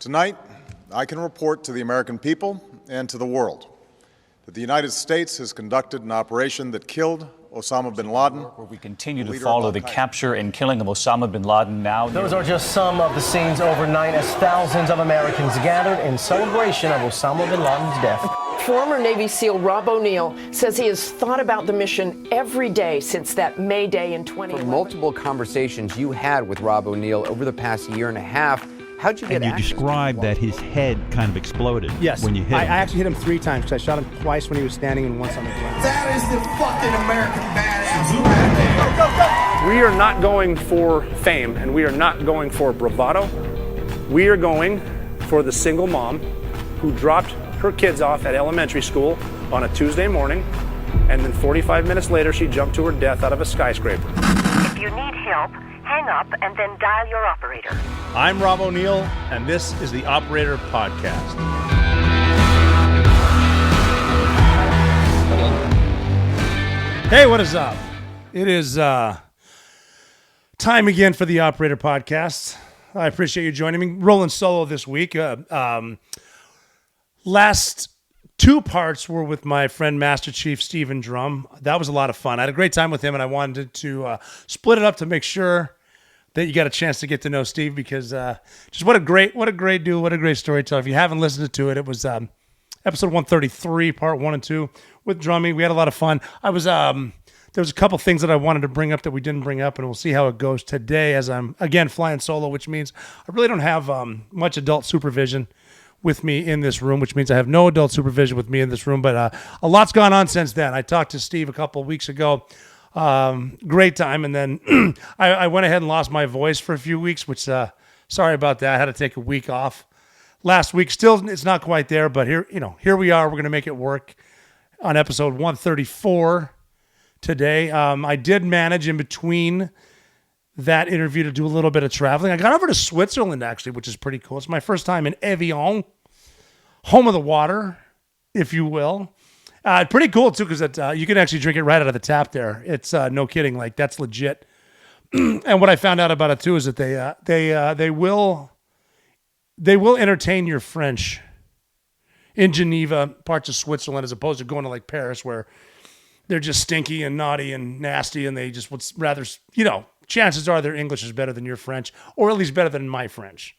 Tonight, I can report to the American people and to the world that the United States has conducted an operation that killed Osama bin Laden. Where we continue to follow the capture and killing of Osama bin Laden now. Those are just some of the scenes overnight as thousands of Americans gathered in celebration of Osama bin Laden's death. Former Navy SEAL Rob O'Neill says he has thought about the mission every day since that May Day in 2011. From multiple conversations you had with Rob O'Neill over the past year and a half, how'd you get access? And you described that his head kind of exploded when you hit him. I actually hit him 3 times because I shot him twice when he was standing and once on the ground. That is the fucking American badass right there. We are not going for fame and we are not going for bravado. We are going for the single mom who dropped her kids off at elementary school on a Tuesday morning, and then 45 minutes later she jumped to her death out of a skyscraper. If you need help, hang up and then dial your operator. I'm Rob O'Neill, and this is the Operator Podcast. Hey, what is up? It is time again for the Operator Podcast. I appreciate you joining me. Rolling solo this week. Last 2 parts were with my friend Master Chief Stephen Drum. That was a lot of fun. I had a great time with him, and I wanted to split it up to make sure that you got a chance to get to know Steve, because just what a great dude, what a great storyteller. If you haven't listened to it, it was episode 133, part 1 and 2 with Drummy. We had a lot of fun. There was a couple things that I wanted to bring up that we didn't bring up, and we'll see how it goes today as I'm, again, flying solo, which means I really don't have much adult supervision with me in this room, which means I have no adult supervision with me in this room, but a lot's gone on since then. I talked to Steve a couple of weeks ago. Great time, and then I went ahead and lost my voice for a few weeks, which, sorry about that. I had to take a week off last week. Still, it's not quite there, but here we are. We're going to make it work on episode 134 today. I did manage in between that interview to do a little bit of traveling. I got over to Switzerland, actually, which is pretty cool. It's my first time in Evian, home of the water, if you will. Pretty cool, too, because you can actually drink it right out of the tap there. It's no kidding. Like, that's legit. And what I found out about it, too, is that they will entertain your French in Geneva, parts of Switzerland, as opposed to going to, like, Paris, where they're just stinky and naughty and nasty, and they just would rather, chances are their English is better than your French, or at least better than my French.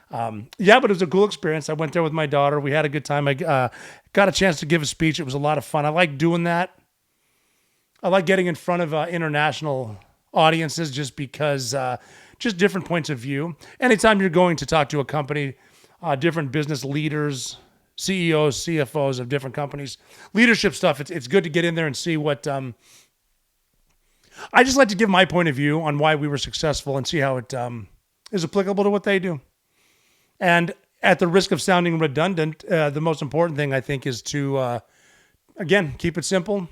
But it was a cool experience. I went there with my daughter. We had a good time. I got a chance to give a speech. It was a lot of fun. I like doing that. I like getting in front of international audiences just because, just different points of view. Anytime you're going to talk to a company, different business leaders, CEOs, CFOs of different companies, leadership stuff, it's good to get in there and see what... I just like to give my point of view on why we were successful and see how it is applicable to what they do. And at the risk of sounding redundant, the most important thing, I think, is to, again, keep it simple,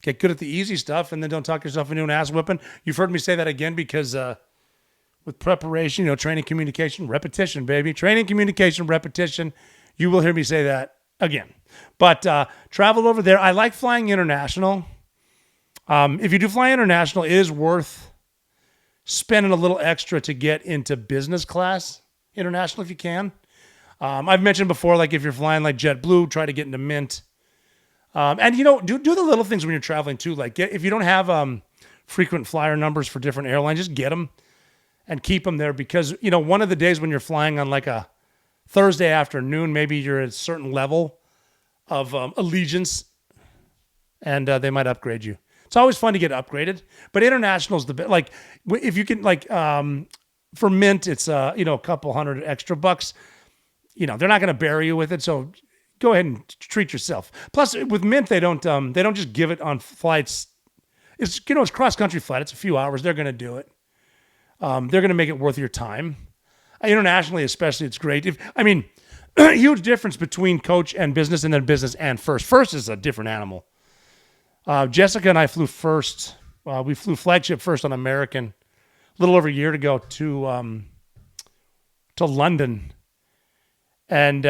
get good at the easy stuff, and then don't talk yourself into an ass whipping. You've heard me say that again because with preparation, training, communication, repetition, baby. Training, communication, repetition. You will hear me say that again. But traveled over there. I like flying international. If you do fly international, it is worth spending a little extra to get into business class international if you can. I've mentioned before, like if you're flying like JetBlue, try to get into Mint. And do the little things when you're traveling too. Like if you don't have frequent flyer numbers for different airlines, just get them and keep them there, because one of the days when you're flying on like a Thursday afternoon, maybe you're at a certain level of allegiance, and they might upgrade you. It's always fun to get upgraded, but international's the best. Like if you can, like for Mint, it's a couple $100 extra bucks. They're not going to bury you with it, so go ahead and treat yourself. Plus, with Mint, they don't just give it on flights. It's cross country flight. It's a few hours. They're going to do it. They're going to make it worth your time. Internationally, especially, it's great. Huge difference between coach and business, and then business and first. First is a different animal. Jessica and I flew first. We flew flagship first on American a little over a year ago to London, and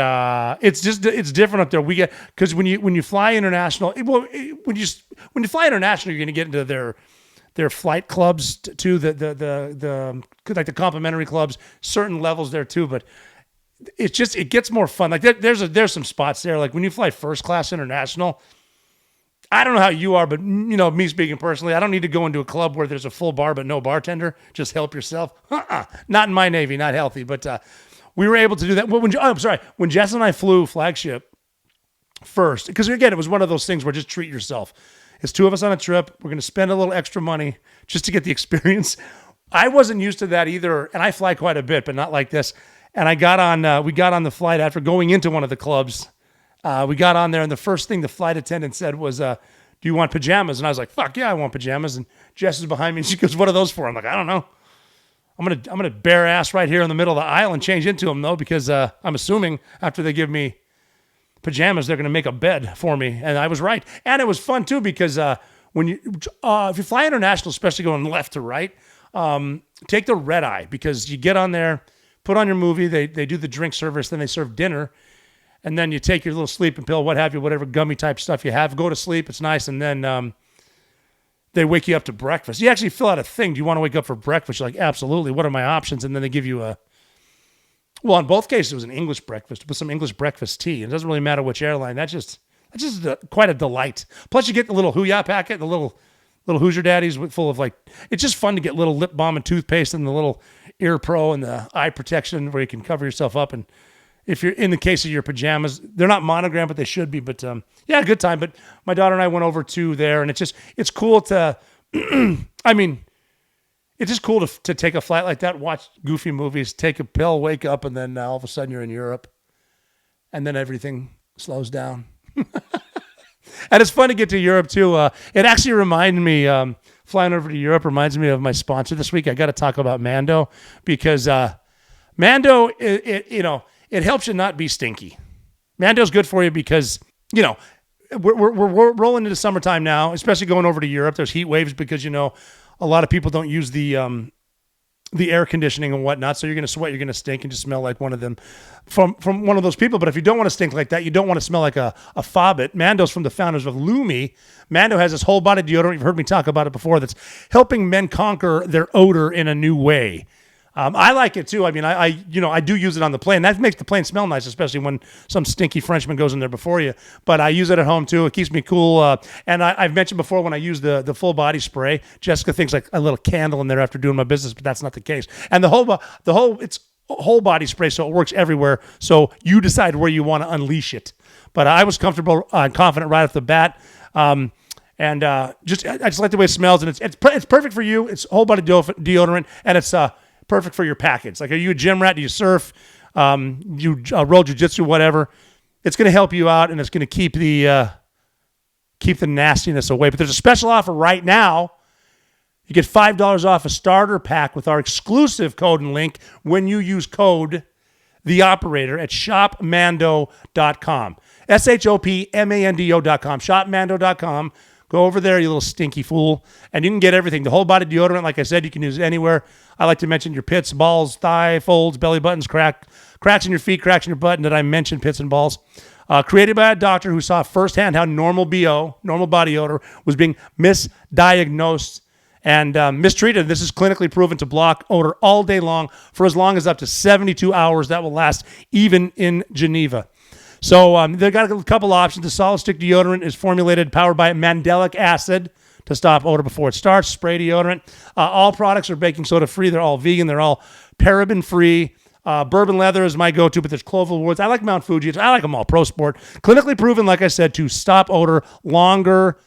it's different up there. We get, because when you fly international, when you fly international, you're going to get into their flight clubs too. The like the complimentary clubs, certain levels there too. But it gets more fun. Like there's some spots there. Like when you fly first class international, I don't know how you are, but me speaking personally, I don't need to go into a club where there's a full bar but no bartender. Just help yourself. Not in my Navy, not healthy. But we were able to do that. When Jess and I flew flagship first, because again, it was one of those things where just treat yourself. It's two of us on a trip. We're going to spend a little extra money just to get the experience. I wasn't used to that either, and I fly quite a bit, but not like this. And we got on the flight after going into one of the clubs. We got on there, and the first thing the flight attendant said was, do you want pajamas? And I was like, fuck yeah, I want pajamas. And Jess is behind me, and she goes, what are those for? I'm like, I don't know. I'm gonna bare ass right here in the middle of the aisle and change into them, though, because I'm assuming after they give me pajamas, they're going to make a bed for me. And I was right. And it was fun, too, because if you fly international, especially going left to right, take the red eye, because you get on there, put on your movie, they do the drink service, then they serve dinner, and then you take your little sleeping pill, what have you, whatever gummy type stuff you have, go to sleep, it's nice, and then they wake you up to breakfast. You actually fill out a thing. Do you want to wake up for breakfast? You're like, absolutely. What are my options? And then they give you well, in both cases, it was an English breakfast with some English breakfast tea. It doesn't really matter which airline. That's just quite a delight. Plus, you get the little Hoo-Yah packet, the little Hoosier Daddies full of it's just fun to get little lip balm and toothpaste and the little ear pro and the eye protection where you can cover yourself up. And if you're in the case of your pajamas, they're not monogrammed, but they should be. But yeah, good time. But my daughter and I went over to there, and it's cool to, it's just cool to take a flight like that, watch goofy movies, take a pill, wake up, and then all of a sudden you're in Europe. And then everything slows down. And it's fun to get to Europe, too. It actually reminded me, flying over to Europe reminds me of my sponsor this week. I got to talk about Mando, because Mando, it helps you not be stinky. Mando's good for you because, we're rolling into summertime now, especially going over to Europe. There's heat waves because, a lot of people don't use the air conditioning and whatnot, so you're going to sweat, you're going to stink, and just smell like one of them from one of those people. But if you don't want to stink like that, you don't want to smell like a fobbit. Mando's from the founders of Lumi. Mando has this whole body deodorant. You've heard me talk about it before. That's helping men conquer their odor in a new way. I like it too. I mean, I do use it on the plane. That makes the plane smell nice, especially when some stinky Frenchman goes in there before you. But I use it at home too. It keeps me cool. And I've mentioned before, when I use the full body spray, Jessica thinks like a little candle in there after doing my business, but that's not the case. And it's whole body spray, so it works everywhere. So you decide where you want to unleash it. But I was comfortable and confident right off the bat. I just like the way it smells, and it's perfect for you. It's whole body deodorant, and it's perfect for your package. Like, are you a gym rat? Do you surf? You roll jiu-jitsu, whatever. It's going to help you out, and it's going to keep the nastiness away. But there's a special offer right now. You get $5 off a starter pack with our exclusive code and link when you use code THEOPERATOR at shopmando.com. shopmando.com. Shopmando.com. Go over there, you little stinky fool, and you can get everything. The whole body deodorant, like I said, you can use it anywhere. I like to mention your pits, balls, thigh folds, belly buttons, cracks in your feet, cracks in your butt, and that I mentioned pits and balls. Created by a doctor who saw firsthand how normal body odor, was being misdiagnosed and mistreated. This is clinically proven to block odor all day long for as long as up to 72 hours. That will last even in Geneva. So they've got a couple options. The solid stick deodorant is powered by mandelic acid to stop odor before it starts. Spray deodorant. All products are baking soda free. They're all vegan. They're all paraben free. Bourbon leather is my go-to, but there's Clover Woods. I like Mount Fuji. I like them all. Pro Sport. Clinically proven, like I said, to stop odor longer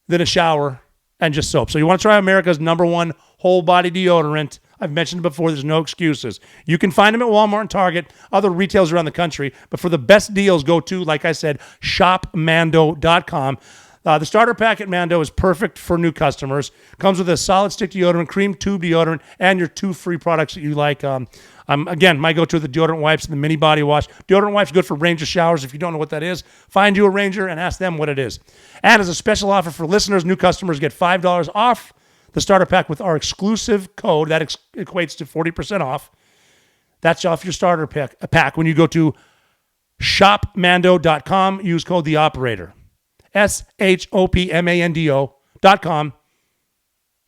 than a shower and just soap. So you want to try America's #1 whole body deodorant. I've mentioned it before. There's no excuses. You can find them at Walmart and Target, other retailers around the country. But for the best deals, go to, like I said, shopmando.com. The starter pack at Mando is perfect for new customers. Comes with a solid stick deodorant, cream tube deodorant, and your 2 free products that you like. Again, my go-to are the deodorant wipes and the mini body wash. Deodorant wipes good for Ranger showers. If you don't know what that is, find you a Ranger and ask them what it is. And as a special offer for listeners, new customers get $5 off the starter pack with our exclusive code. That equates to 40% off. That's off your starter pack when you go to shopmando.com. Use code THEOPERATOR. shopmando.com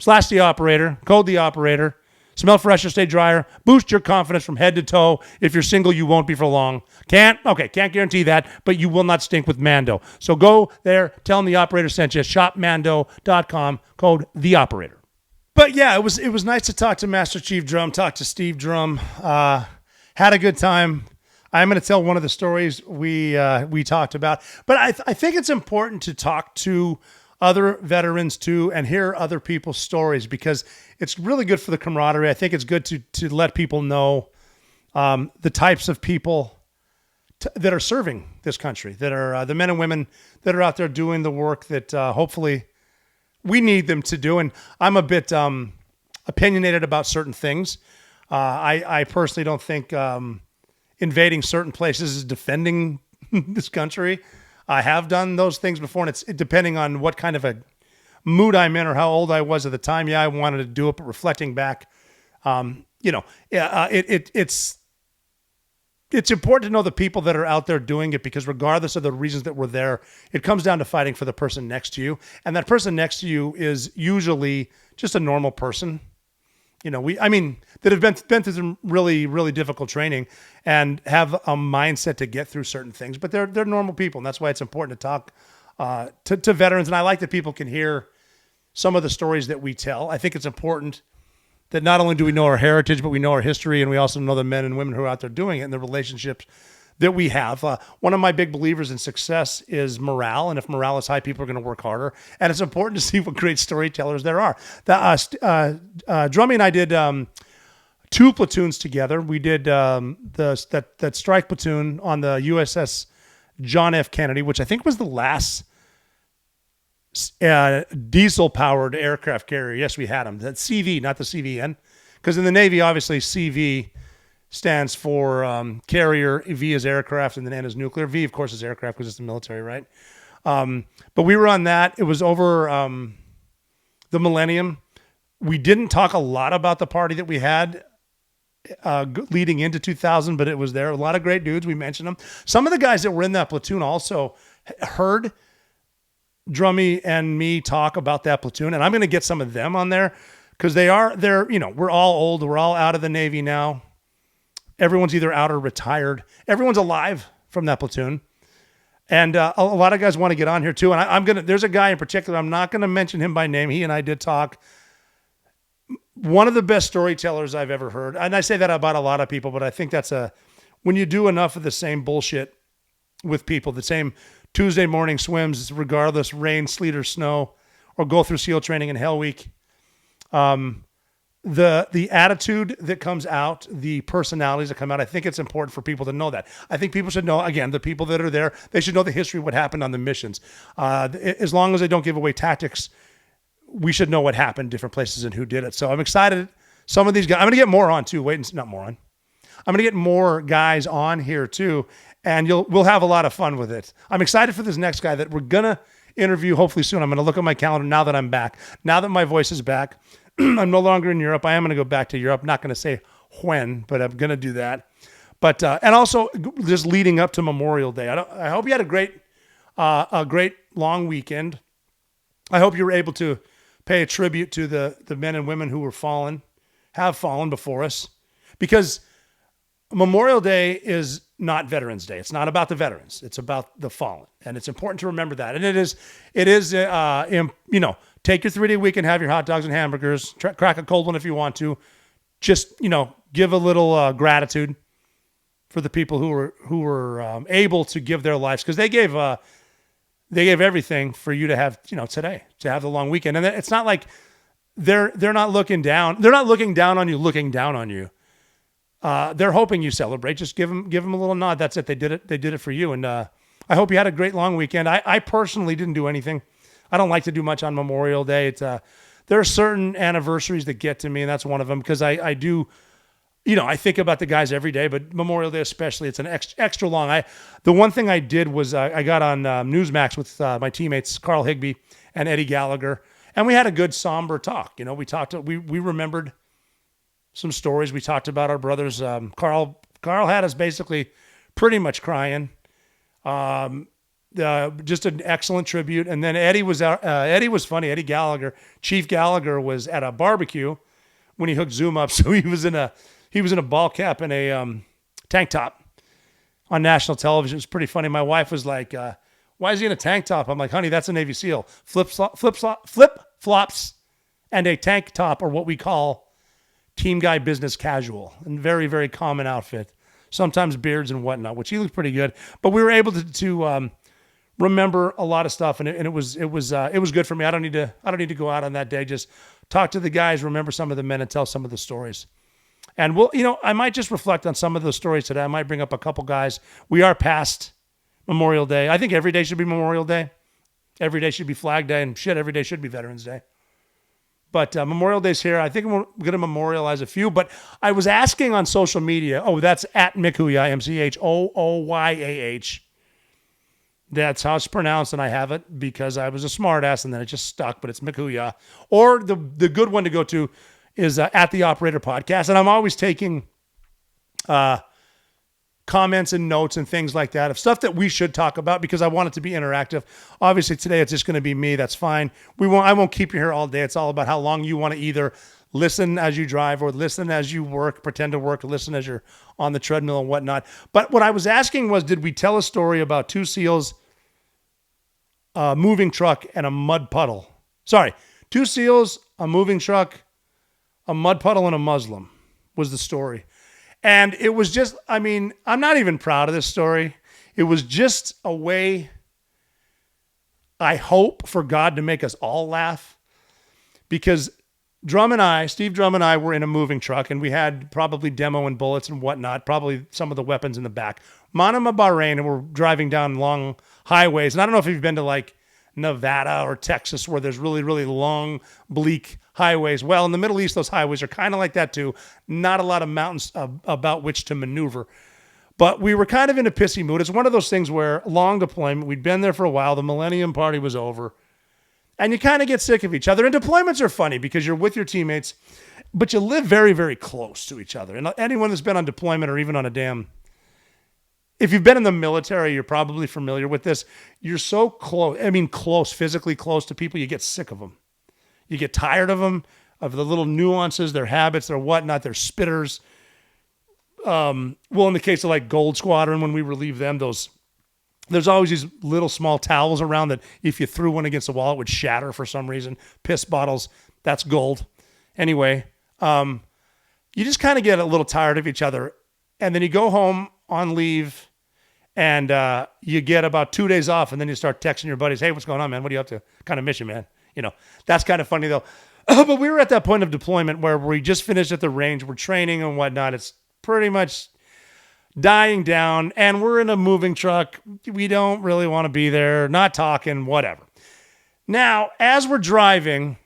/TheOperator. Code THEOPERATOR. Smell fresher, stay drier, boost your confidence from head to toe. If you're single, you won't be for long. Can't guarantee that, but you will not stink with Mando. So go there, tell them the operator sent you. Shopmando.com, code the operator. But yeah, it was nice to talk to Master Chief Drum, talk to Steve Drum. Had a good time. I'm going to tell one of the stories we talked about, but I think it's important to talk to other veterans too and hear other people's stories because it's really good for the camaraderie. I think it's good to let people know the types of people that are serving this country, that are the men and women that are out there doing the work that hopefully we need them to do. And I'm a bit opinionated about certain things. I personally don't think invading certain places is defending this country. I have done those things before, and it's depending on what kind of a mood I'm in or how old I was at the time. Yeah, I wanted to do it, but reflecting back, it's important to know the people that are out there doing it because regardless of the reasons that we're there, it comes down to fighting for the person next to you, and that person next to you is usually just a normal person. That have been through some really, really difficult training and have a mindset to get through certain things, but they're normal people. And that's why it's important to talk to veterans. And I like that people can hear some of the stories that we tell. I think it's important that not only do we know our heritage, but we know our history. And we also know the men and women who are out there doing it and the relationships that we have. One of my big believers in success is morale. And if morale is high, people are going to work harder. And it's important to see what great storytellers there are. Drummy and I did 2 platoons together. We did that strike platoon on the USS John F. Kennedy, which I think was the last diesel-powered aircraft carrier. Yes, we had them. That's CV, not the CVN. Because in the Navy, obviously, CV stands for carrier, V is aircraft, and then N is nuclear. V, of course, is aircraft because it's the military, right? But we were on that. It was over the millennium. We didn't talk a lot about the party that we had leading into 2000, but it was there. A lot of great dudes. We mentioned them. Some of the guys that were in that platoon also heard Drummy and me talk about that platoon, and I'm going to get some of them on there because we're all old. We're all out of the Navy now. Everyone's either out or retired. Everyone's alive from that platoon. And a lot of guys want to get on here too. And there's a guy in particular, I'm not going to mention him by name. He and I did talk. One of the best storytellers I've ever heard. And I say that about a lot of people, but I think when you do enough of the same bullshit with people, the same Tuesday morning swims, regardless, rain, sleet, or snow, or go through SEAL training in Hell Week, the attitude that comes out, the personalities that come out, I think it's important for people to know that. I think people should know, again, the people that are there, they should know the history of what happened on the missions. As long as they don't give away tactics, we should know what happened, different places, and who did it. So I'm excited. Some of these guys, I'm going to get more on too. I'm going to get more guys on here too, and we'll have a lot of fun with it. I'm excited for this next guy that we're going to interview hopefully soon. I'm going to look at my calendar now that I'm back. Now that my voice is back, I'm no longer in Europe. I am going to go back to Europe. Not going to say when, but I'm going to do that. But and also just leading up to Memorial Day. I hope you had a great long weekend. I hope you were able to pay a tribute to the men and women who have fallen before us, because Memorial Day is not Veterans Day. It's not about the veterans. It's about the fallen, and it's important to remember that. And it is take your 3-day weekend, have your hot dogs and hamburgers, crack a cold one if you want to. Just, give a little gratitude for the people who were able to give their lives, because they gave everything for you to have, today, to have the long weekend. And it's not like they're not looking down. They're not looking down on you. They're hoping you celebrate. Just give them a little nod. That's it. They did it for you. And I hope you had a great long weekend. I personally didn't do anything. I don't like to do much on Memorial Day. There are certain anniversaries that get to me, and that's one of them, because I do, I think about the guys every day, but Memorial Day especially, it's an extra long. The one thing I did was I got on Newsmax with my teammates, Carl Higbee and Eddie Gallagher, and we had a good somber talk. We remembered some stories. We talked about our brothers. Carl had us basically pretty much crying. Just an excellent tribute. And then Eddie was funny. Eddie Gallagher, Chief Gallagher, was at a barbecue when he hooked Zoom up. So he was in a ball cap and a tank top on national television. It was pretty funny. My wife was like, why is he in a tank top? I'm like, honey, that's a Navy SEAL. Flip flops and a tank top are what we call team guy business casual, and very, very common outfit. Sometimes beards and whatnot, which he looked pretty good. But we were able to remember a lot of stuff, and it was good for me. I don't need to go out on that day. Just talk to the guys, remember some of the men, and tell some of the stories. And I might just reflect on some of those stories today. I might bring up a couple guys. We are past Memorial Day. I think every day should be Memorial Day. Every day should be Flag Day, and every day should be Veterans Day. But Memorial Day's here. I think we're going to memorialize a few. But I was asking on social media. Oh, that's at Mchooyah, Mchooyah. That's how it's pronounced, and I have it because I was a smartass, and then it just stuck. But it's Mchooyah. Or the good one to go to is at the Operator Podcast, and I'm always taking comments and notes and things like that of stuff that we should talk about because I want it to be interactive. Obviously, today it's just going to be me. That's fine. I won't keep you here all day. It's all about how long you want to either listen as you drive or listen as you work, pretend to work, listen as you're on the treadmill and whatnot. But what I was asking was, did we tell a story about two SEALs, a moving truck, and a mud puddle? Sorry, two SEALs, a moving truck, a mud puddle, and a Muslim was the story. And it was just, I'm not even proud of this story. It was just a way, I hope, for God to make us all laugh. Because Steve Drum and I were in a moving truck, and we had probably demo and bullets and whatnot, probably some of the weapons in the back. Manama, Bahrain, and we're driving down long highways. And I don't know if you've been to like Nevada or Texas where there's really, really long, bleak highways. Well, in the Middle East, those highways are kind of like that too. Not a lot of mountains about which to maneuver. But we were kind of in a pissy mood. It's one of those things where long deployment, we'd been there for a while. The Millennium Party was over. And you kind of get sick of each other. And deployments are funny because you're with your teammates, but you live very, very close to each other. And anyone that's been on deployment or even on if you've been in the military, you're probably familiar with this. You're so close, physically close to people, you get sick of them. You get tired of them, of the little nuances, their habits, their whatnot, their spitters. In the case of like Gold Squadron, when we relieve them, there's always these little small towels around that if you threw one against the wall, it would shatter for some reason. Piss bottles, that's gold. Anyway, you just kind of get a little tired of each other. And then you go home on leave and you get about 2 days off, and then you start texting your buddies, hey, what's going on, man? What are you up to? Kind of miss you, man. That's kind of funny, though. But we were at that point of deployment where we just finished at the range. We're training and whatnot. It's pretty much dying down, and we're in a moving truck. We don't really want to be there, not talking, whatever. Now, as we're driving,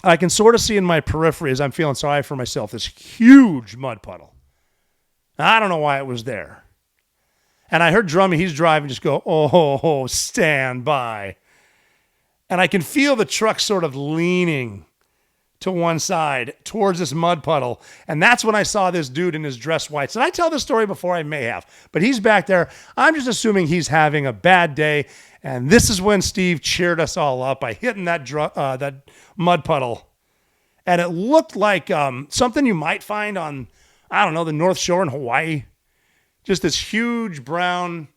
I can sort of see in my periphery, as I'm feeling sorry for myself, this huge mud puddle. I don't know why it was there. And I heard Drummy, he's driving, just go, oh, stand by. And I can feel the truck sort of leaning to one side towards this mud puddle. And that's when I saw this dude in his dress whites. Did I tell this story before? I may have. But he's back there. I'm just assuming he's having a bad day. And this is when Steve cheered us all up by hitting that mud puddle. And it looked like something you might find on, I don't know, the North Shore in Hawaii. Just this huge brown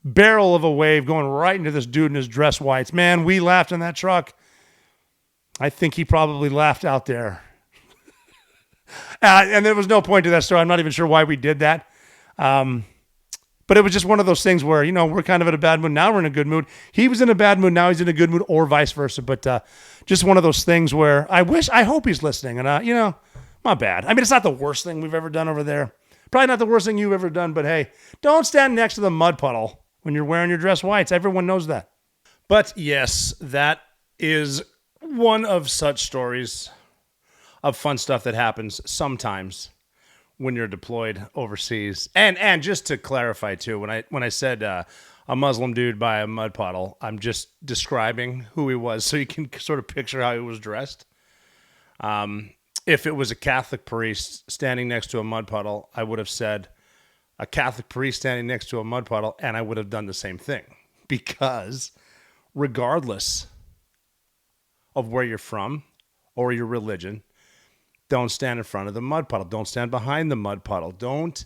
barrel of a wave going right into this dude in his dress whites. Man, we laughed in that truck. I think he probably laughed out there. And there was no point to that story. I'm not even sure why we did that. But it was just one of those things where, we're kind of in a bad mood. Now we're in a good mood. He was in a bad mood. Now he's in a good mood, or vice versa. But just one of those things where I hope he's listening. And, not bad. It's not the worst thing we've ever done over there. Probably not the worst thing you've ever done. But hey, don't stand next to the mud puddle when you're wearing your dress whites. Everyone knows that. But yes, that is one of such stories of fun stuff that happens sometimes when you're deployed overseas. And just to clarify too, when I said a Muslim dude by a mud puddle, I'm just describing who he was so you can sort of picture how he was dressed. If it was a Catholic priest standing next to a mud puddle, I would have said a Catholic priest standing next to a mud puddle, and I would have done the same thing. Because regardless of where you're from, or your religion, don't stand in front of the mud puddle. Don't stand behind the mud puddle. Don't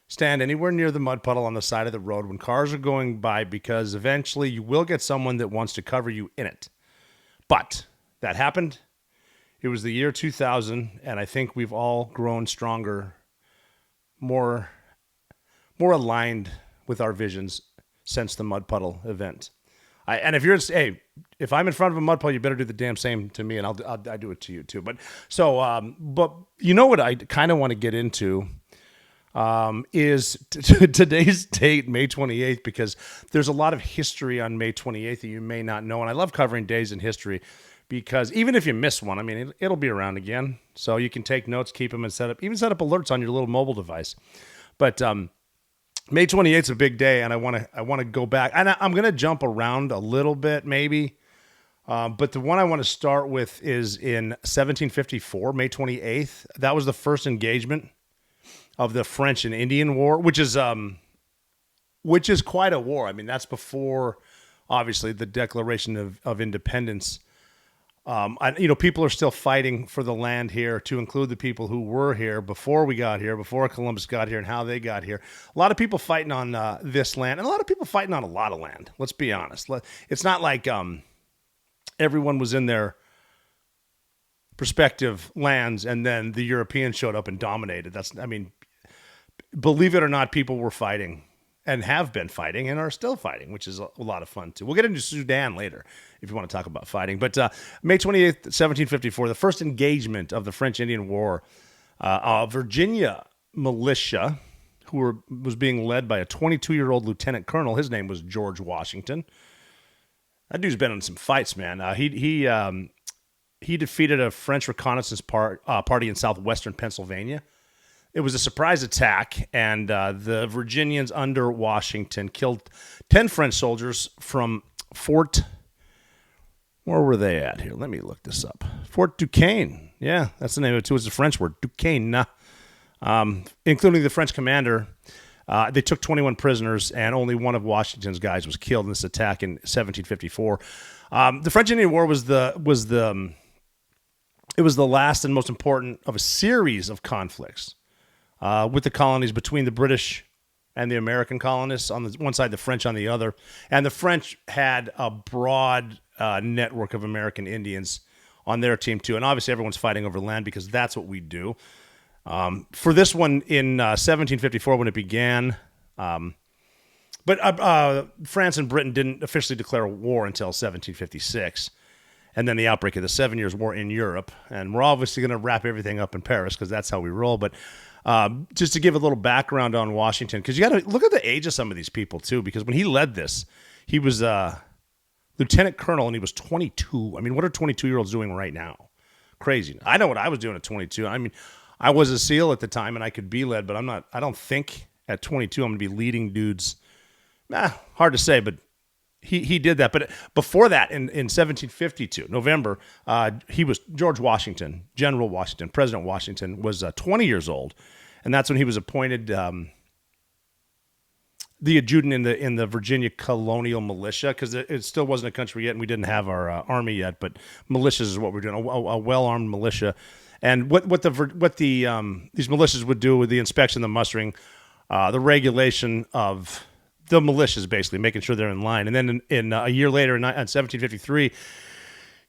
stand anywhere near the mud puddle on the side of the road when cars are going by, because eventually you will get someone that wants to cover you in it. But that happened. It was the year 2000, and I think we've all grown stronger, more aligned with our visions since the mud puddle event. And if if I'm in front of a mud puddle, you better do the damn same to me, and I'll do it to you too. But you know what I kind of want to get into is today's date, May 28th, because there's a lot of history on May 28th that you may not know, and I love covering days in history because even if you miss one, I mean, it'll be around again, so you can take notes, keep them, and set up alerts on your little mobile device. But May 28th is a big day, and I want to go back, and I'm going to jump around a little bit, maybe. But the one I want to start with is in 1754, May 28th. That was the first engagement of the French and Indian War, which is quite a war. I mean, that's before, obviously, the Declaration of Independence. People are still fighting for the land here, to include the people who were here before we got here, before Columbus got here, and how they got here. A lot of people fighting on this land, and a lot of people fighting on a lot of land. Let's be honest. It's not like everyone was in their respective lands, and then the Europeans showed up and dominated. Believe it or not, people were fighting and have been fighting and are still fighting, which is a lot of fun too. We'll get into Sudan later if you want to talk about fighting. But May 28th, 1754, the first engagement of the French-Indian War, Virginia militia, was being led by a 22-year-old lieutenant colonel. His name was George Washington. That dude's been in some fights, man. He defeated a French reconnaissance party in southwestern Pennsylvania. It was a surprise attack, and the Virginians under Washington killed 10 French soldiers from Fort... Where were they at here? Let me look this up. Fort Duquesne. Yeah, that's the name of it, too. It's a French word, Duquesne. Including the French commander. They took 21 prisoners, and only one of Washington's guys was killed in this attack in 1754. The French Indian War was the last and most important of a series of conflicts with the colonies between the British and the American colonists on the one side, the French on the other. And the French had a broad network of American Indians on their team too. And obviously everyone's fighting over land because that's what we do. For this one in 1754 when it began, but France and Britain didn't officially declare war until 1756. And then the outbreak of the 7 Years' War in Europe. And we're obviously going to wrap everything up in Paris because that's how we roll. But just to give a little background on Washington, because you got to look at the age of some of these people too, because when he led this, he was lieutenant colonel and he was 22. I mean, what are 22-year-olds doing right now? Crazy. I know what I was doing at 22. I mean, I was a SEAL at the time and I could be led, but I don't think at 22 I'm going to be leading dudes. Hard to say, but he did that. But before that, in 1752, November, he was George Washington, General Washington, President Washington was 20 years old. And that's when he was appointed the adjutant in the Virginia colonial militia, because it still wasn't a country yet and we didn't have our army yet, but militias is what we're doing, a well-armed militia. And what these militias would do with the inspection, the mustering, the regulation of the militias, basically making sure they're in line. And then in a year later, in 1753,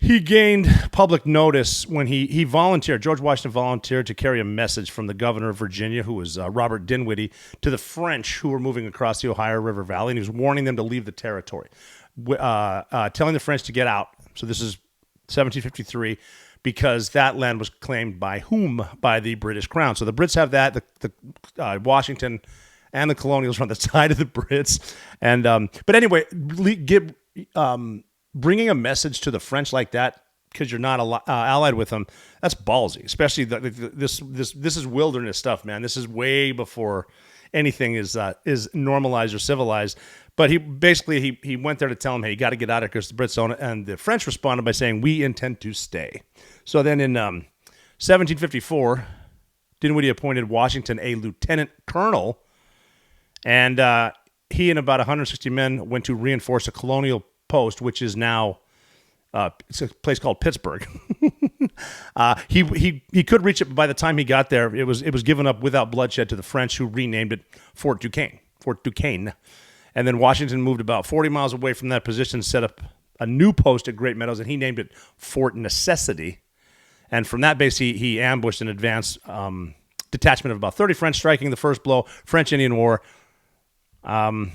he gained public notice when he volunteered. George Washington volunteered to carry a message from the governor of Virginia, who was Robert Dinwiddie, to the French who were moving across the Ohio River Valley, and he was warning them to leave the territory, telling the French to get out. So this is 1753. Because that land was claimed by whom? By the British Crown. So the Brits have that. The Washington and the colonials are on the side of the Brits. And but anyway, bringing a message to the French like that because you're not allied with them, that's ballsy. Especially this is wilderness stuff, man. This is way before anything is normalized or civilized. But he basically went there to tell him, hey, you got to get out of here because the Brits own it. And the French responded by saying, we intend to stay. So then in 1754, Dinwiddie appointed Washington a lieutenant colonel. And he and about 160 men went to reinforce a colonial post, which is now it's a place called Pittsburgh. He could reach it, but by the time he got there, it was given up without bloodshed to the French, who renamed it Fort Duquesne. And then Washington moved about 40 miles away from that position, set up a new post at Great Meadows, and he named it Fort Necessity. And from that base, he ambushed an advanced detachment of about 30 French, striking the first blow, French-Indian War. And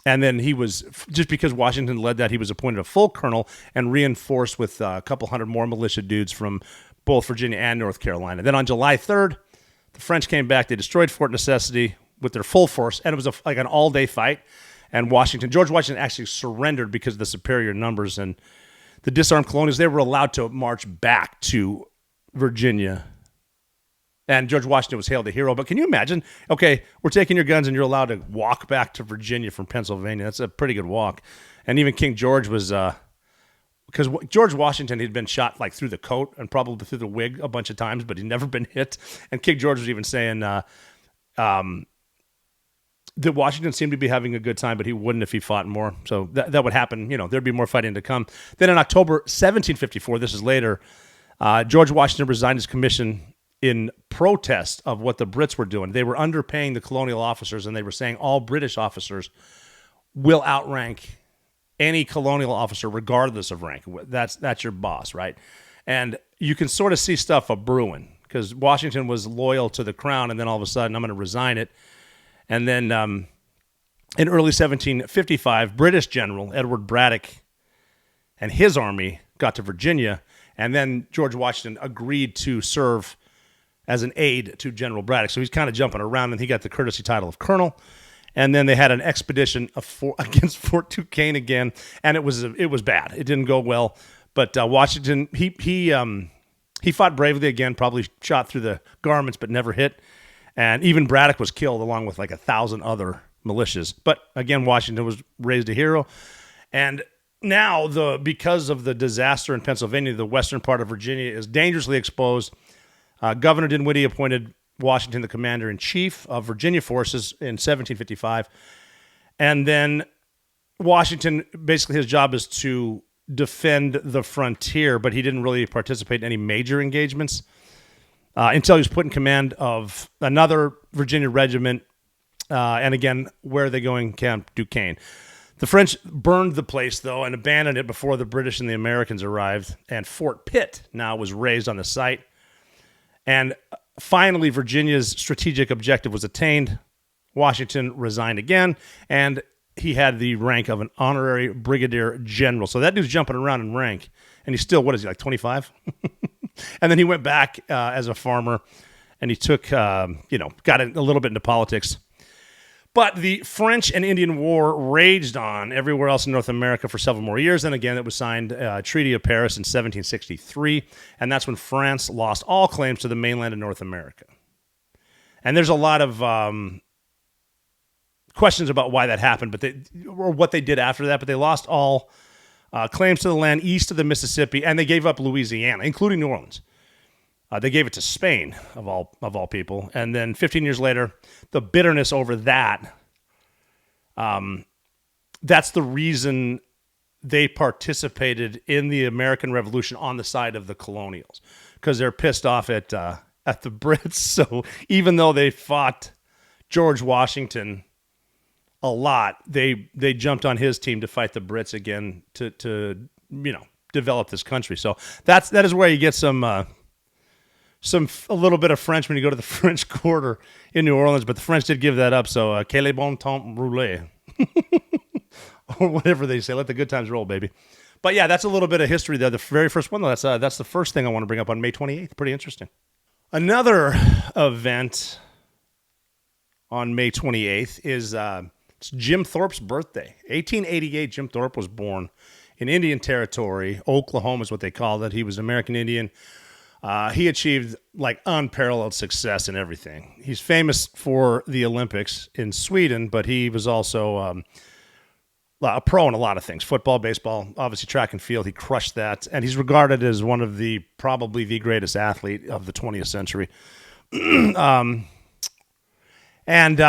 then he was, just because Washington led that, he was appointed a full colonel and reinforced with a couple hundred more militia dudes from both Virginia and North Carolina. Then on July 3rd, the French came back. They destroyed Fort Necessity with their full force, and it was like an all-day fight. And George Washington actually surrendered because of the superior numbers. And the disarmed colonials, they were allowed to march back to Virginia. And George Washington was hailed a hero. But can you imagine, okay, we're taking your guns and you're allowed to walk back to Virginia from Pennsylvania. That's a pretty good walk. And even King George was, because George Washington, he'd been shot like through the coat and probably through the wig a bunch of times, but he'd never been hit. And King George was even saying that Washington seemed to be having a good time, but he wouldn't if he fought more. So that would happen. There'd be more fighting to come. Then in October 1754, this is later, George Washington resigned his commission in protest of what the Brits were doing. They were underpaying the colonial officers, and they were saying all British officers will outrank any colonial officer regardless of rank. That's your boss, right? And you can sort of see stuff brewing, because Washington was loyal to the crown, and then all of a sudden, I'm going to resign it. And then in early 1755, British General Edward Braddock and his army got to Virginia, and then George Washington agreed to serve as an aide to General Braddock. So he's kind of jumping around, and he got the courtesy title of colonel. And then they had an expedition against Fort Duquesne again, and it was bad. It didn't go well. But Washington, he fought bravely again, probably shot through the garments, but never hit. And even Braddock was killed along with like 1,000 other militias. But again, Washington was raised a hero. And now, because of the disaster in Pennsylvania, the western part of Virginia is dangerously exposed. Governor Dinwiddie appointed Washington the commander-in-chief of Virginia forces in 1755. And then Washington, basically his job is to defend the frontier, but he didn't really participate in any major engagements. Until he was put in command of another Virginia regiment. And again, where are they going? Camp Duquesne. The French burned the place, though, and abandoned it before the British and the Americans arrived. And Fort Pitt now was raised on the site. And finally, Virginia's strategic objective was attained. Washington resigned again, and he had the rank of an honorary brigadier general. So that dude's jumping around in rank. And he's still, what is he, like 25? And then he went back as a farmer, and he took, got a little bit into politics. But the French and Indian War raged on everywhere else in North America for several more years. And again, it was signed Treaty of Paris in 1763, and that's when France lost all claims to the mainland of North America. And there's a lot of questions about why that happened, or what they did after that, but they lost all claims to the land east of the Mississippi, and they gave up Louisiana, including New Orleans. They gave it to Spain, of all people. And then 15 years later, the bitterness over that, that's the reason they participated in the American Revolution on the side of the colonials, because they're pissed off at the Brits. So even though they fought George Washington a lot, they jumped on his team to fight the Brits again to develop this country. So that is where you get a little bit of French when you go to the French Quarter in New Orleans, but the French did give that up. So que le bon temps roule, or whatever they say. Let the good times roll, baby. But yeah, that's a little bit of history there. The very first one, though, that's the first thing I want to bring up on May 28th. Pretty interesting. Another event on May 28th is it's Jim Thorpe's birthday. 1888, Jim Thorpe was born in Indian Territory. Oklahoma is what they called it. He was an American Indian. He achieved like unparalleled success in everything. He's famous for the Olympics in Sweden, but he was also a pro in a lot of things. Football, baseball, obviously track and field. He crushed that. And he's regarded as one of probably the greatest athlete of the 20th century. And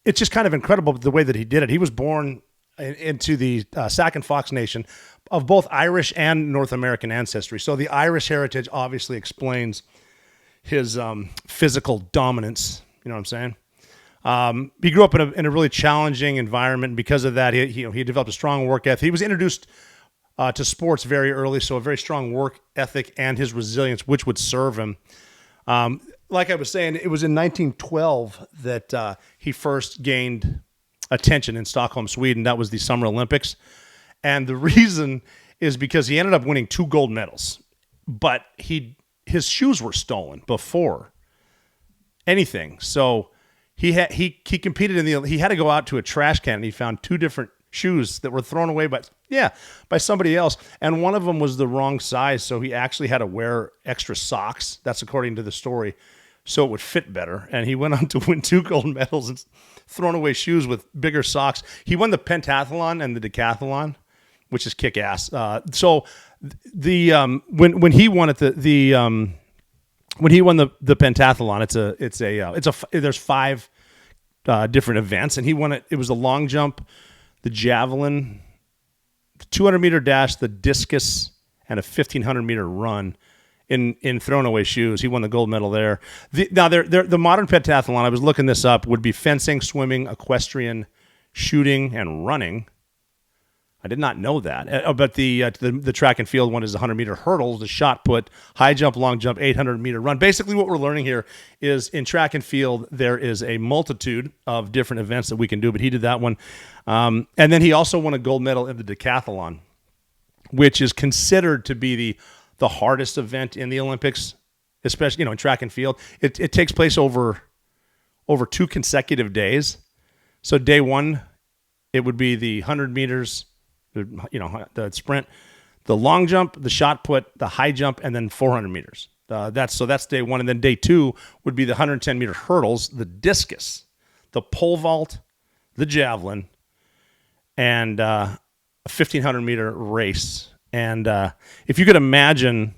it's just kind of incredible the way that he did it. He was born into the Sac and Fox Nation of both Irish and North American ancestry. So the Irish heritage obviously explains his physical dominance. You know what I'm saying? He grew up in a really challenging environment. Because of that, he developed a strong work ethic. He was introduced to sports very early, so a very strong work ethic and his resilience, which would serve him. Like I was saying, it was in 1912 that he first gained attention in Stockholm, Sweden. That was the Summer Olympics. And the reason is because he ended up winning 2 gold medals, but his shoes were stolen before anything. So he competed he had to go out to a trash can, and he found 2 different shoes that were thrown away by somebody else, and one of them was the wrong size, so he actually had to wear extra socks. That's according to the story, so it would fit better. And he went on to win 2 gold medals and thrown away shoes with bigger socks. He won the pentathlon and the decathlon, which is kick ass. So the when he won when he won the pentathlon, there's 5 different events, and he won it. It was the long jump, the javelin, the 200-meter dash, the discus, and a 1,500-meter run in thrown away shoes. He won the gold medal there. The modern pentathlon, I was looking this up, would be fencing, swimming, equestrian, shooting, and running. I did not know that. But the track and field one is the 100-meter hurdles, the shot put, high jump, long jump, 800-meter run. Basically what we're learning here is in track and field, there is a multitude of different events that we can do, but he did that one. And then he also won a gold medal in the decathlon, which is considered to be the hardest event in the Olympics, especially in track and field. It takes place over 2 consecutive days. So day 1, it would be the 100 meters, the sprint, the long jump, the shot put, the high jump, and then 400 meters. That's day 1. And then day 2 would be the 110-meter hurdles, the discus, the pole vault, the javelin, and a 1,500-meter race. And if you could imagine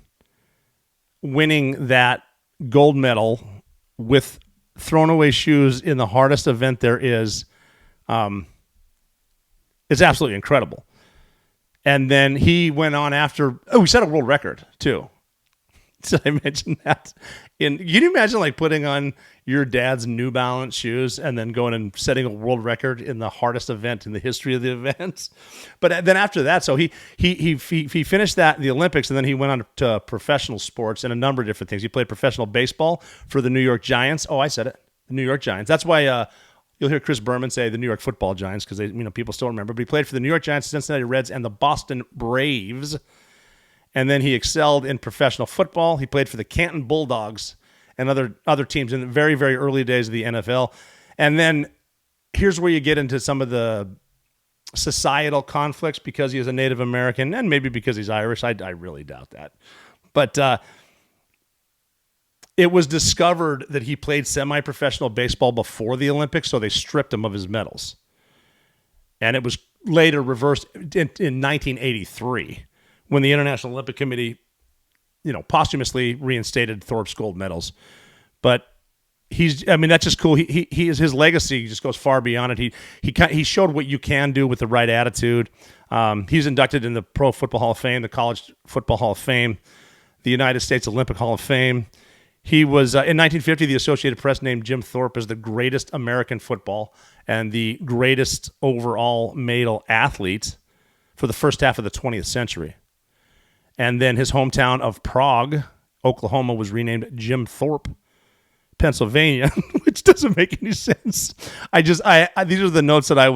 winning that gold medal with thrown away shoes in the hardest event there is, it's absolutely incredible. And then he went on after. Oh, he set a world record too. Did I mention that? Can you imagine putting on your dad's New Balance shoes and then going and setting a world record in the hardest event in the history of the events? But then after that, so he finished that in the Olympics, and then he went on to professional sports and a number of different things. He played professional baseball for the New York Giants. Oh, I said it, the New York Giants. That's why. You'll hear Chris Berman say the New York Football Giants because people still remember. But he played for the New York Giants, Cincinnati Reds, and the Boston Braves. And then he excelled in professional football. He played for the Canton Bulldogs and other teams in the very, very early days of the NFL. And then here's where you get into some of the societal conflicts because he is a Native American and maybe because he's Irish. I really doubt that. But it was discovered that he played semi-professional baseball before the Olympics, so they stripped him of his medals. And it was later reversed in 1983 when the International Olympic Committee, posthumously reinstated Thorpe's gold medals. But that's just cool. His legacy just goes far beyond it. He showed what you can do with the right attitude. He's inducted in the Pro Football Hall of Fame, the College Football Hall of Fame, the United States Olympic Hall of Fame. He was, in 1950, the Associated Press named Jim Thorpe as the greatest American football and the greatest overall male athlete for the first half of the 20th century. And then his hometown of Prague, Oklahoma, was renamed Jim Thorpe, Pennsylvania, which doesn't make any sense. These are the notes that I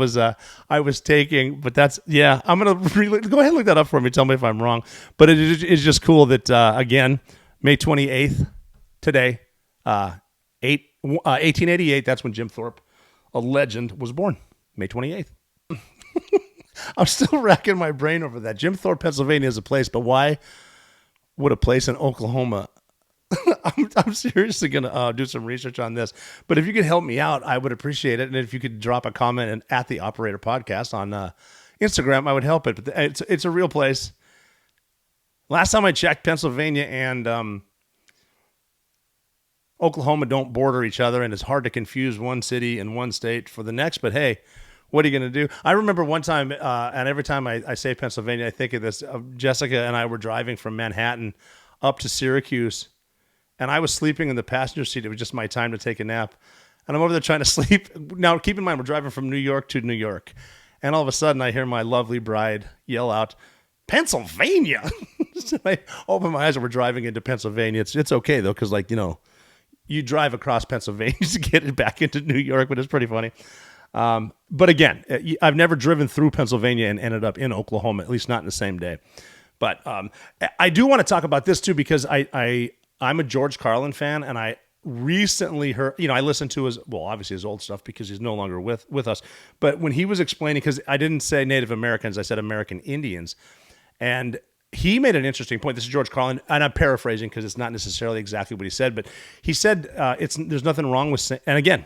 was taking, but I'm going to go ahead and look that up for me. Tell me if I'm wrong. But it's just cool that, again, May 28th, today, 1888, that's when Jim Thorpe, a legend, was born. May 28th. I'm still racking my brain over that. Jim Thorpe, Pennsylvania is a place, but why would a place in Oklahoma? I'm seriously going to do some research on this. But if you could help me out, I would appreciate it. And if you could drop a comment at the Operator Podcast on Instagram, I would help it. But it's a real place. Last time I checked, Pennsylvania and Oklahoma don't border each other, and it's hard to confuse one city and one state for the next. But hey, What are you going to do? I remember one time, and every time I say Pennsylvania, I think of this. Jessica and I were driving from Manhattan up to Syracuse, and I was sleeping in the passenger seat. It was just my time to take a nap. And I'm over there trying to sleep. Now, keep in mind, we're driving from New York to New York. And all of a sudden, I hear my lovely bride yell out, Pennsylvania! So I open my eyes and we're driving into Pennsylvania. It's okay, though, because, you drive across Pennsylvania to get it back into New York, but it's pretty funny. But again, I've never driven through Pennsylvania and ended up in Oklahoma, at least not in the same day. But I do want to talk about this, too, because I'm a George Carlin fan, and I recently heard, I listened to obviously his old stuff because he's no longer with us. But when he was explaining, because I didn't say Native Americans, I said American Indians. And he made an interesting point. This is George Carlin, and I'm paraphrasing because it's not necessarily exactly what he said, but he said there's nothing wrong with, and again,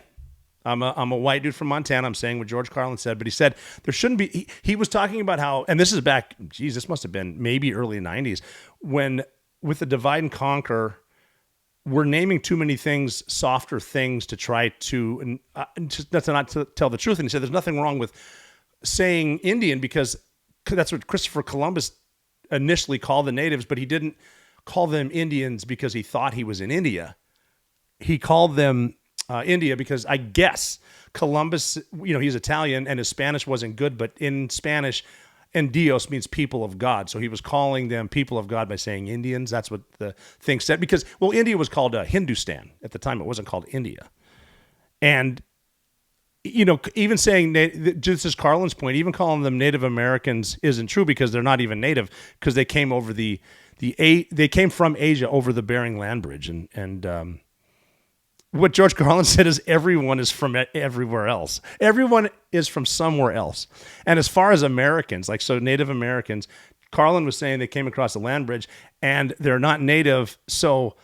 I'm a white dude from Montana. I'm saying what George Carlin said, but he said there shouldn't be, he was talking about how, and this is back, this must have been maybe early 90s, when with the divide and conquer, we're naming too many things, softer things to try to, that's not to tell the truth. And he said there's nothing wrong with saying Indian because that's what Christopher Columbus initially called the natives, but he didn't call them Indians because he thought he was in India. He called them India because I guess Columbus, he's Italian and his Spanish wasn't good, but in Spanish, and Dios means people of God. So he was calling them people of God by saying Indians. That's what the thing said. Because, India was called Hindustan. At the time, it wasn't called India. And, even saying, just as Carlin's point, even calling them Native Americans isn't true because they're not even native because they came over they came from Asia over the Bering Land Bridge. And what George Carlin said is everyone is from everywhere else. Everyone is from somewhere else. And as far as Americans, Native Americans, Carlin was saying they came across the land bridge and they're not native. So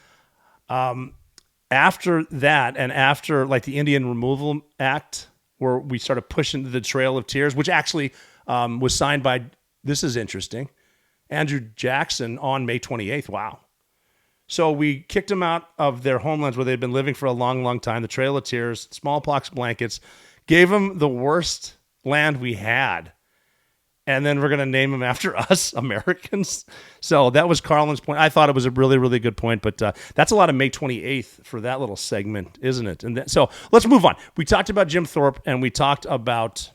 after that and after the Indian Removal Act, where we started pushing the Trail of Tears, which actually was signed by, this is interesting, Andrew Jackson on May 28th. Wow. So we kicked them out of their homelands where they'd been living for a long, long time, the Trail of Tears, smallpox blankets, gave them the worst land we had, and then we're going to name them after us, Americans. So that was Carlin's point. I thought it was a really, really good point, but that's a lot of May 28th for that little segment, isn't it? And so let's move on. We talked about Jim Thorpe, and we talked about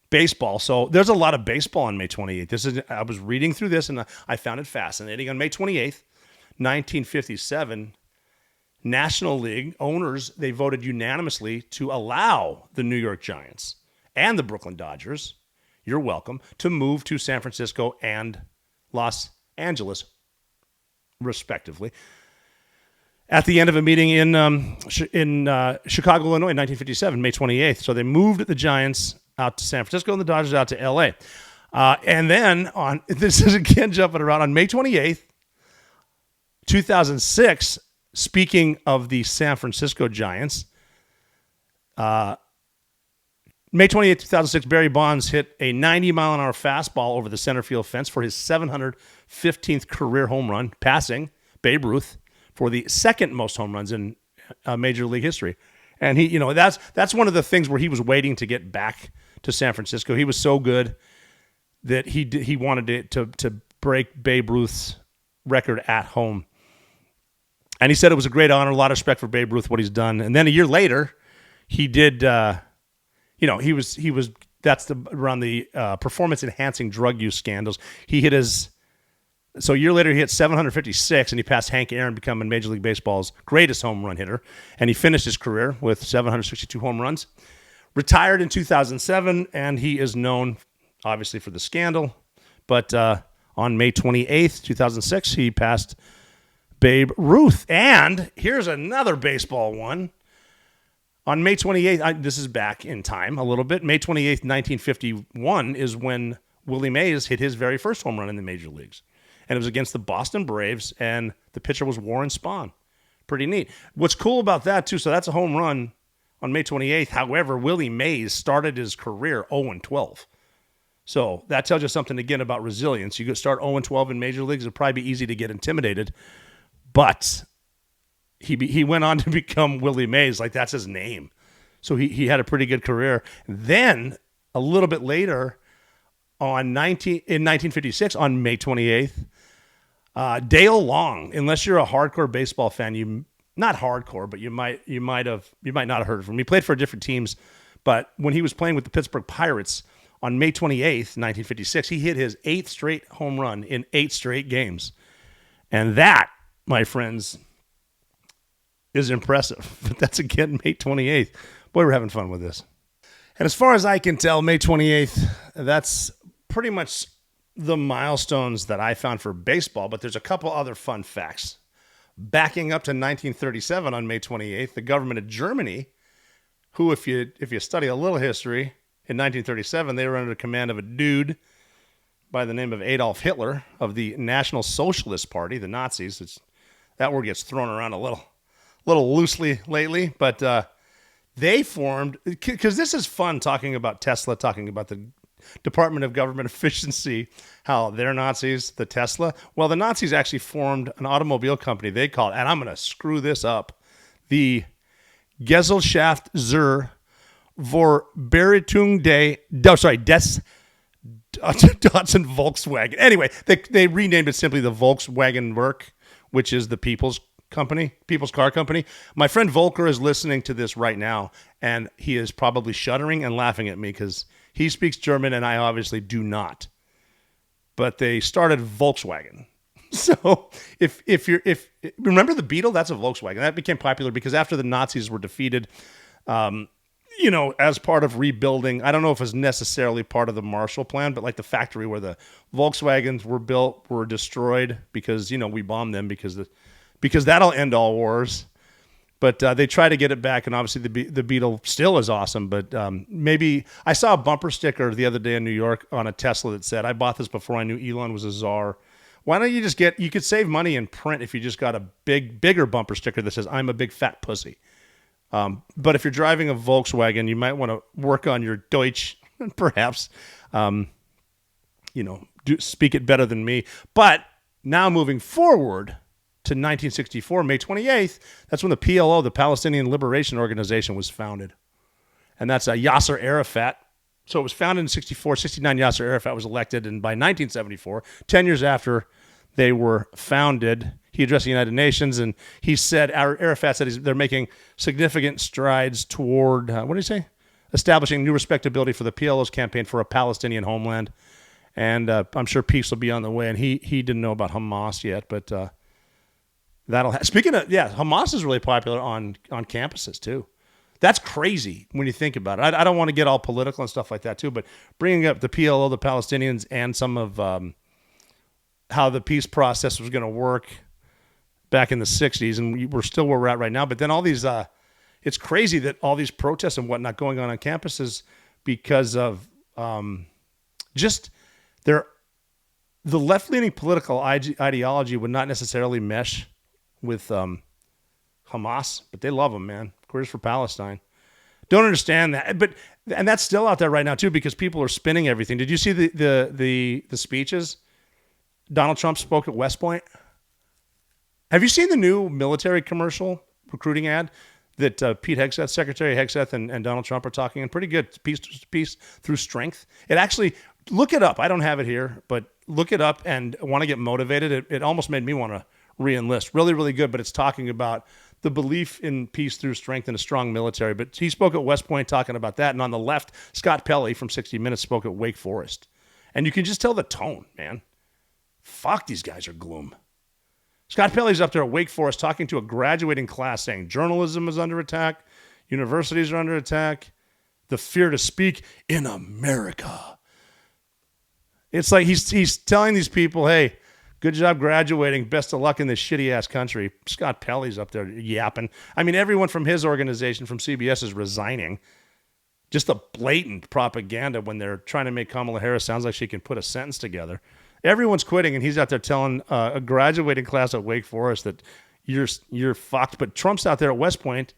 baseball. So there's a lot of baseball on May 28th. I was reading through this and I found it fascinating. On May 28th, 1957, National League owners, they voted unanimously to allow the New York Giants and the Brooklyn Dodgers, you're welcome, to move to San Francisco and Los Angeles, respectively. At the end of a meeting in Chicago, Illinois, in 1957, May 28th. So they moved the Giants out to San Francisco and the Dodgers out to L.A. And then this is again jumping around, on May 28th, 2006, speaking of the San Francisco Giants, May 28th, 2006, Barry Bonds hit a 90-mile-an-hour fastball over the center field fence for his 715th career home run, passing Babe Ruth for the second most home runs in Major League history. And he, that's one of the things where he was waiting to get back to San Francisco. He was so good that he wanted to break Babe Ruth's record at home. And he said it was a great honor, a lot of respect for Babe Ruth, what he's done. And then a year later, he did, around the performance-enhancing drug use scandals. So a year later, he hit 756, and he passed Hank Aaron, becoming Major League Baseball's greatest home run hitter. And he finished his career with 762 home runs. Retired in 2007, and he is known, obviously, for the scandal. But on May 28th, 2006, he passed Babe Ruth. And here's another baseball one. On May 28th, this is back in time a little bit. May 28th, 1951 is when Willie Mays hit his very first home run in the major leagues. And it was against the Boston Braves, and the pitcher was Warren Spahn. Pretty neat. What's cool about that, too, so that's a home run on May 28th. However, Willie Mays started his career 0-12. So that tells you something, again, about resilience. You could start 0-12 in major leagues. It'd probably be easy to get intimidated. But he went on to become Willie Mays. Like, that's his name. So he had a pretty good career. Then a little bit later, in 1956, on May 28th, Dale Long. Unless you're a hardcore baseball fan, you not hardcore, but you might not have heard of him. He played for different teams, but when he was playing with the Pittsburgh Pirates on May 28th, 1956, he hit his 8th straight home run in 8 straight games, and that, my friends, is impressive. But that's again May 28th. Boy, we're having fun with this. And as far as I can tell, May 28th, that's pretty much the milestones that I found for baseball, but there's a couple other fun facts. Backing up to 1937 on May 28th, the government of Germany, who, if you study a little history, in 1937, they were under the command of a dude by the name of Adolf Hitler of the National Socialist Party, the Nazis. That word gets thrown around a little loosely lately, but they formed, because this is fun talking about Tesla, talking about the Department of Government Efficiency, how they're Nazis, the Tesla. Well, the Nazis actually formed an automobile company they called, and I'm going to screw this up, the Gesellschaft zur Vorbereitung des Datsun Volkswagen. Anyway, they renamed it simply the Volkswagen Werk, which is the People's Car Company. My friend Volker is listening to this right now, and he is probably shuddering and laughing at me because he speaks German and I obviously do not. But they started Volkswagen. So if remember the Beetle, that's a Volkswagen. That became popular because after the Nazis were defeated, as part of rebuilding, I don't know if it's necessarily part of the Marshall Plan, but like the factory where the Volkswagens were built were destroyed because, we bombed them because that'll end all wars. But they try to get it back, and obviously the Beetle still is awesome. But maybe I saw a bumper sticker the other day in New York on a Tesla that said, "I bought this before I knew Elon was a czar." Why don't you you could save money in print if you just got a bigger bumper sticker that says, "I'm a big fat pussy." But if you're driving a Volkswagen, you might want to work on your Deutsch, perhaps, speak it better than me. But now moving forward to 1964, May 28th, that's when the PLO, the Palestinian Liberation Organization, was founded. And that's Yasser Arafat. So it was founded in 64, 69, Yasser Arafat was elected. And by 1974, 10 years after they were founded, he addressed the United Nations, and he said, Arafat said they're making significant strides toward, what did he say? Establishing new respectability for the PLO's campaign for a Palestinian homeland. And I'm sure peace will be on the way. And he didn't know about Hamas yet, but speaking of, Hamas is really popular on campuses too. That's crazy when you think about it. I don't want to get all political and stuff like that too, but bringing up the PLO, the Palestinians, and some of how the peace process was going to work back in the 60s, and we're still where we're at right now. But then all these, it's crazy that all these protests and whatnot going on campuses because of the left-leaning political ideology would not necessarily mesh with Hamas, but they love them, man. Queers for Palestine. Don't understand that, and that's still out there right now too because people are spinning everything. Did you see the speeches Donald Trump spoke at West Point? Have you seen the new military commercial recruiting ad that Pete Hegseth, Secretary Hegseth, and Donald Trump are talking in? Pretty good. Peace through strength. It actually, look it up. I don't have it here, but look it up and want to get motivated. It almost made me want to re-enlist. Really, really good, but it's talking about the belief in peace through strength and a strong military. But he spoke at West Point talking about that. And on the left, Scott Pelley from 60 Minutes spoke at Wake Forest. And you can just tell the tone, man. Fuck, these guys are gloom. Scott Pelley's up there at Wake Forest talking to a graduating class saying journalism is under attack, universities are under attack, the fear to speak in America. It's like he's telling these people, hey, good job graduating. Best of luck in this shitty-ass country. Scott Pelley's up there yapping. I mean, everyone from his organization, from CBS, is resigning. Just a blatant propaganda when they're trying to make Kamala Harris sounds like she can put a sentence together. Everyone's quitting, and he's out there telling a graduating class at Wake Forest that you're fucked. But Trump's out there at West Point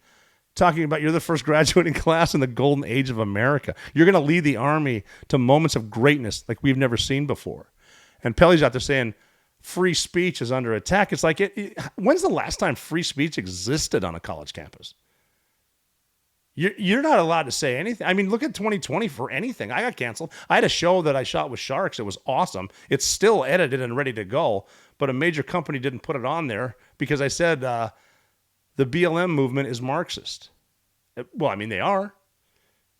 talking about you're the first graduating class in the golden age of America. You're going to lead the Army to moments of greatness like we've never seen before. And Pelley's out there saying free speech is under attack. It's like, when's the last time free speech existed on a college campus? You're not allowed to say anything. I mean, look at 2020 for anything. I got canceled. I had a show that I shot with sharks. It was awesome. It's still edited and ready to go, but a major company didn't put it on there because I said the BLM movement is Marxist. Well, I mean, they are.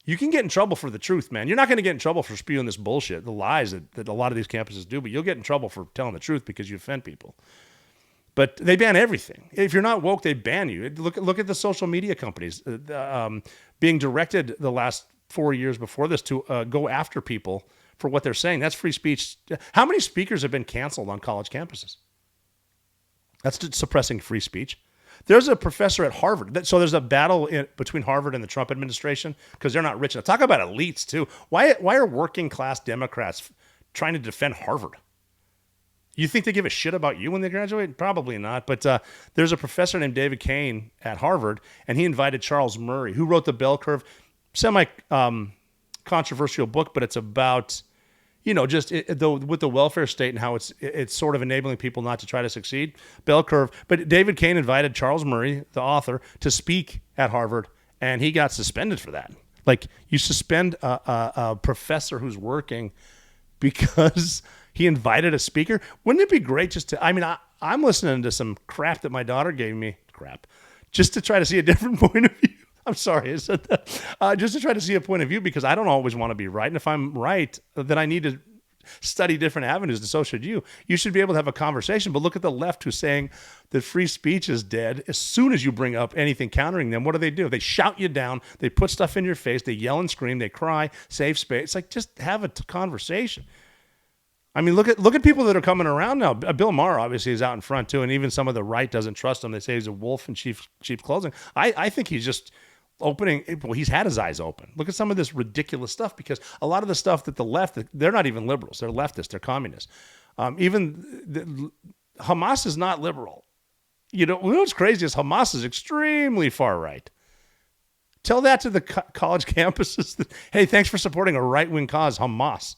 You can get in trouble for the truth, man. You're not going to get in trouble for spewing this bullshit, the lies that a lot of these campuses do, but you'll get in trouble for telling the truth because you offend people. But they ban everything. If you're not woke, they ban you. Look at the social media companies being directed the last 4 years before this to go after people for what they're saying. That's free speech. How many speakers have been canceled on college campuses? That's suppressing free speech. There's a professor at Harvard. So there's a battle between Harvard and the Trump administration because they're not rich enough. Talk about elites, too. Why are working class Democrats trying to defend Harvard? You think they give a shit about you when they graduate? Probably not. But there's a professor named David Kane at Harvard, and he invited Charles Murray, who wrote The Bell Curve, semi-controversial book, but it's about, just with the welfare state and how it's sort of enabling people not to try to succeed. Bell Curve. But David Kane invited Charles Murray, the author, to speak at Harvard, and he got suspended for that. Like, you suspend a professor who's working because he invited a speaker. Wouldn't it be great just to, I'm listening to some crap that my daughter gave me, just to try to see a different point of view. I'm sorry I said that. Just to try to see a point of view because I don't always want to be right. And if I'm right, then I need to study different avenues, and so should you. You should be able to have a conversation, but look at the left who's saying that free speech is dead. As soon as you bring up anything countering them, what do? They shout you down. They put stuff in your face. They yell and scream. They cry, save space. It's like, just have a conversation. I mean, look at people that are coming around now. Bill Maher obviously is out in front too, and even some of the right doesn't trust him. They say he's a wolf in sheep's clothing. I think he's just opening. Well, he's had his eyes open. Look at some of this ridiculous stuff because a lot of the stuff that the left, they're not even liberals. They're leftists. They're communists. Hamas is not liberal. What's crazy is Hamas is extremely far right. Tell that to the college campuses. That, hey, thanks for supporting a right-wing cause, Hamas.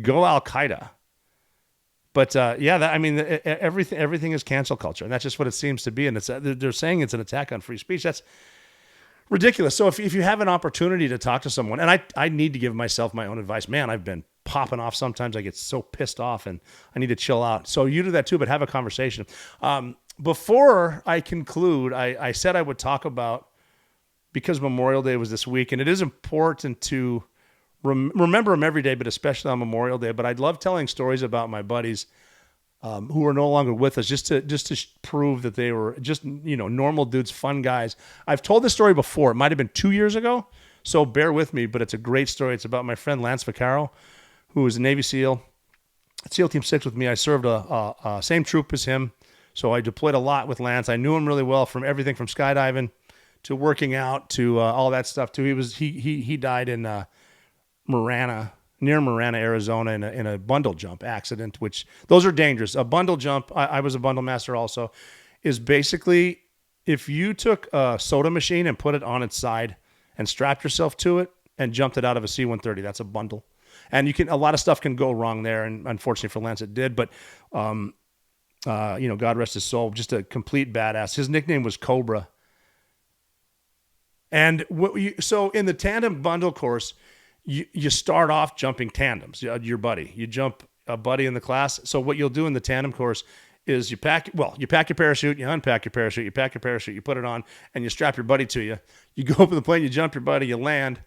Go Al-Qaeda. But everything is cancel culture, and that's just what it seems to be. And they're saying it's an attack on free speech. That's ridiculous. So if you have an opportunity to talk to someone, and I need to give myself my own advice. Man, I've been popping off sometimes. I get so pissed off, and I need to chill out. So you do that too, but have a conversation. Before I conclude, I said I would talk about, because Memorial Day was this week, and it is important to remember them every day, but especially on Memorial Day. But I'd love telling stories about my buddies who are no longer with us, just to prove that they were just normal dudes, fun guys. I've told this story before. It might have been 2 years ago, so bear with me. But it's a great story. It's about my friend Lance Vaccaro, who was a Navy SEAL, SEAL Team 6 with me. I served a same troop as him, so I deployed a lot with Lance. I knew him really well, from everything from skydiving to working out to all that stuff too. He died in near Marana, Arizona, in a bundle jump accident, which those are dangerous. A bundle jump, I was a bundle master also, is basically if you took a soda machine and put it on its side and strapped yourself to it and jumped it out of a C-130, that's a bundle. And a lot of stuff can go wrong there, and unfortunately for Lance it did, but God rest his soul, just a complete badass. His nickname was Cobra. And so in the tandem bundle course, you start off jumping tandems, your buddy. You jump a buddy in the class. So what you'll do in the tandem course is you pack your parachute, you unpack your parachute, you pack your parachute, you put it on, and you strap your buddy to you. You go up in the plane, you jump your buddy, you land,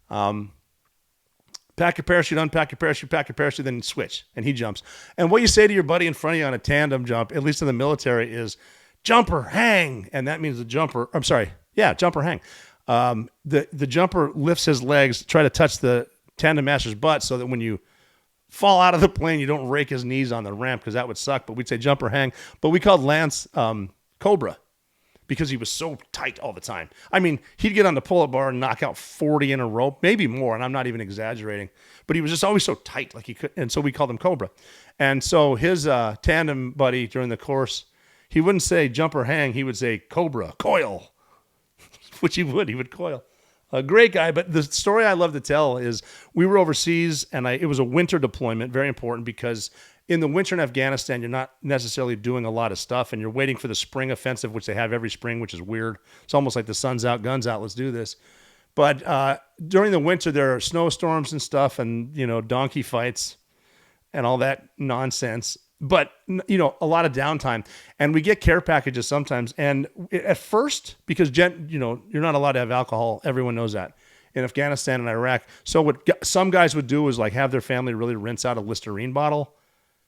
pack your parachute, unpack your parachute, pack your parachute, then you switch, and he jumps. And what you say to your buddy in front of you on a tandem jump, at least in the military, is jumper, hang. And that means jumper hang. The jumper lifts his legs, try to touch the tandem master's butt so that when you fall out of the plane, you don't rake his knees on the ramp, because that would suck. But we'd say jumper hang. But we called Lance Cobra because he was so tight all the time. I mean, he'd get on the pull-up bar and knock out 40 in a row, maybe more, and I'm not even exaggerating. But he was just always so tight, like he could, and so we called him Cobra. And so his tandem buddy during the course, he wouldn't say jumper hang, he would say Cobra, coil. Which he would coil. A great guy, but the story I love to tell is we were overseas, and it was a winter deployment, very important, because in the winter in Afghanistan, you're not necessarily doing a lot of stuff, and you're waiting for the spring offensive, which they have every spring, which is weird. It's almost like the sun's out, guns out, let's do this. But during the winter, there are snowstorms and stuff, and donkey fights and all that nonsense. But a lot of downtime, and we get care packages sometimes. And at first, because you're not allowed to have alcohol, everyone knows that in Afghanistan and Iraq. So what some guys would do is like have their family really rinse out a Listerine bottle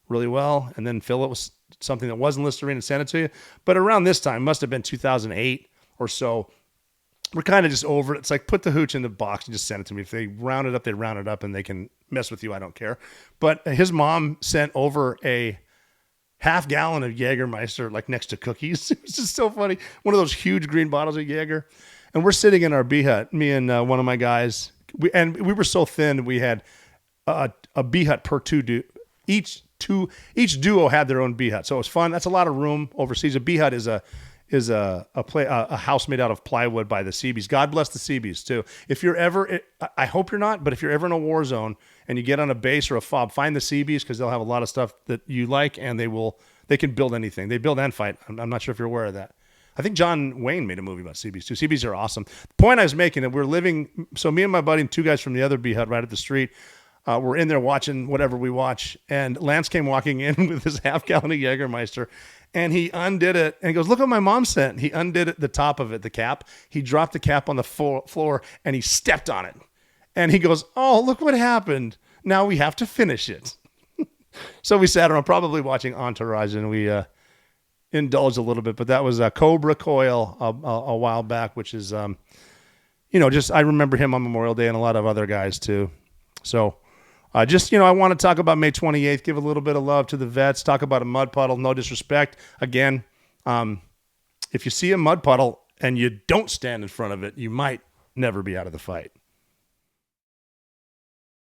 really well, and then fill it with something that wasn't Listerine and send it to you. But around this time, must have been 2008 or so. We're kind of just over it. It's like, put the hooch in the box and just send it to me. If they round it up, they round it up, and they can mess with you. I don't care. But his mom sent over a half gallon of Jägermeister, like next to cookies. It was just so funny. One of those huge green bottles of Jaeger. And we're sitting in our B hut, me and one of my guys. We were so thin, we had a B hut per two. Each duo had their own B hut. So it was fun. That's a lot of room overseas. A B hut is a house made out of plywood by the Seabees. God bless the Seabees too. If you're ever, I hope you're not, but if you're ever in a war zone and you get on a base or a fob, find the Seabees, because they'll have a lot of stuff that you like, and they can build anything. They build and fight. I'm not sure if you're aware of that. I think John Wayne made a movie about Seabees too. Seabees are awesome. The point I was making, that we're living, so me and my buddy and two guys from the other B hut right at the street, we're in there watching whatever we watch, and Lance came walking in with his half gallon of Jägermeister, and he undid it, and he goes, "Look what my mom sent." He undid it, the top of it, the cap. He dropped the cap on the floor, and he stepped on it. And he goes, "Oh, look what happened. Now we have to finish it." So we sat around probably watching Entourage, and we indulged a little bit. But that was Cobra Coil a while back, which is, just I remember him on Memorial Day, and a lot of other guys too. So I want to talk about May 28th, give a little bit of love to the vets, talk about a mud puddle, no disrespect. Again, if you see a mud puddle and you don't stand in front of it, you might never be out of the fight.